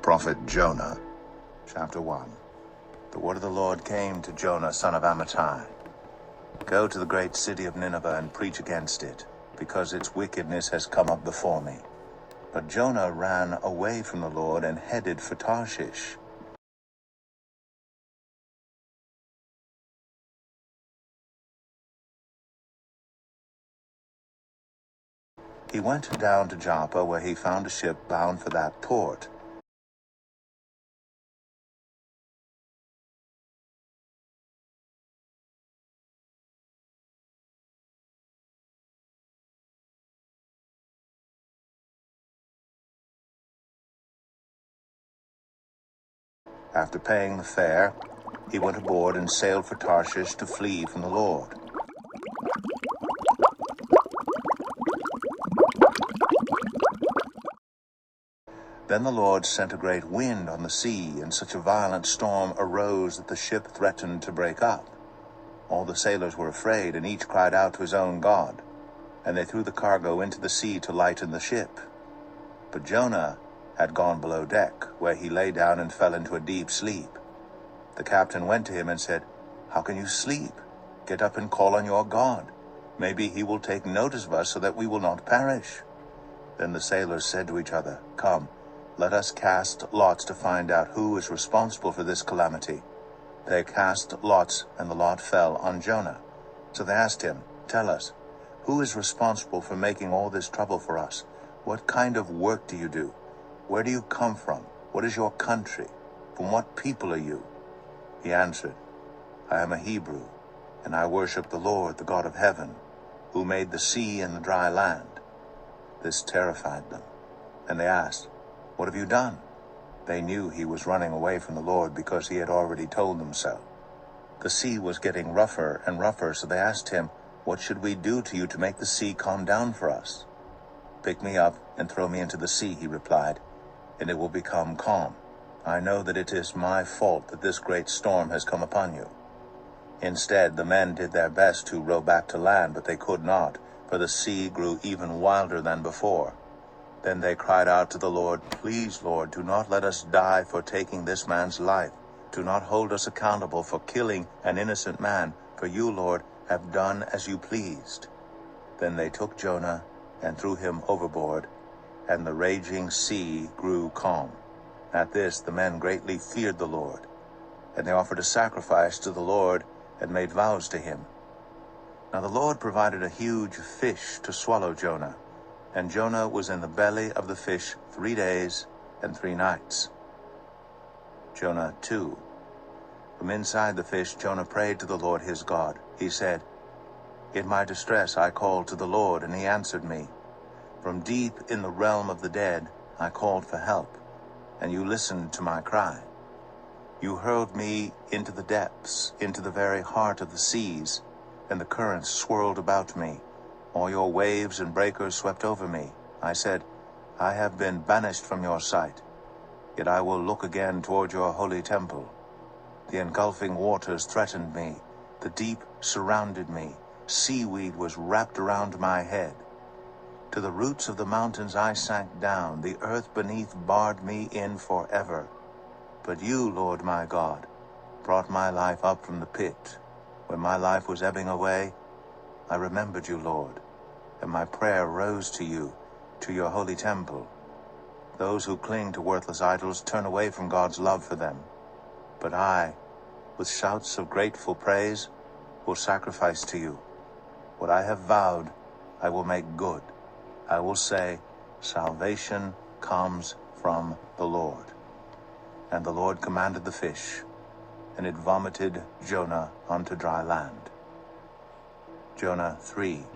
prophet Jonah. Chapter 1. The word of the Lord came to Jonah, son of Amittai. Go to the great city of Nineveh and preach against it, because its wickedness has come up before me. But Jonah ran away from the Lord and headed for Tarshish. He went down to Joppa, where he found a ship bound for that port. After paying the fare, he went aboard and sailed for Tarshish to flee from the Lord. Then the Lord sent a great wind on the sea, and such a violent storm arose that the ship threatened to break up. All the sailors were afraid, and each cried out to his own God, and they threw the cargo into the sea to lighten the ship. But Jonah had gone below deck, where he lay down and fell into a deep sleep. The captain went to him and said, "How can you sleep? Get up and call on your God. Maybe he will take notice of us so that we will not perish." Then the sailors said to each other, "Come, let us cast lots to find out who is responsible for this calamity." They cast lots, and the lot fell on Jonah. So they asked him, "Tell us, who is responsible for making all this trouble for us? What kind of work do you do? Where do you come from? What is your country? From what people are you?" He answered, "I am a Hebrew, and I worship the Lord, the God of heaven, who made the sea and the dry land." This terrified them, and they asked, "What have you done?" They knew he was running away from the Lord because he had already told them so. The sea was getting rougher and rougher, so they asked him, "What should we do to you to make the sea calm down for us?" "Pick me up and throw me into the sea," he replied, "and it will become calm. I know that it is my fault that this great storm has come upon you." Instead, the men did their best to row back to land, but they could not, for the sea grew even wilder than before. Then they cried out to the Lord, "Please, Lord, do not let us die for taking this man's life. Do not hold us accountable for killing an innocent man, for you, Lord, have done as you pleased." Then they took Jonah and threw him overboard, and the raging sea grew calm. At this the men greatly feared the Lord, and they offered a sacrifice to the Lord and made vows to him. Now the Lord provided a huge fish to swallow Jonah, and Jonah was in the belly of the fish 3 days and 3 nights. Jonah 2. From inside the fish, Jonah prayed to the Lord his God. He said, "In my distress I called to the Lord, and he answered me. From deep in the realm of the dead I called for help, and you listened to my cry. You hurled me into the depths, into the very heart of the seas, and the currents swirled about me. All your waves and breakers swept over me. I said, I have been banished from your sight, yet I will look again toward your holy temple. The engulfing waters threatened me. The deep surrounded me. Seaweed was wrapped around my head. To the roots of the mountains I sank down. The earth beneath barred me in forever. But you, Lord my God, brought my life up from the pit. When my life was ebbing away, I remembered you, Lord, and my prayer rose to you, to your holy temple. Those who cling to worthless idols turn away from God's love for them. But I, with shouts of grateful praise, will sacrifice to you. What I have vowed, I will make good. I will say, salvation comes from the Lord. And the Lord commanded the fish, and it vomited Jonah onto dry land. Jonah 3.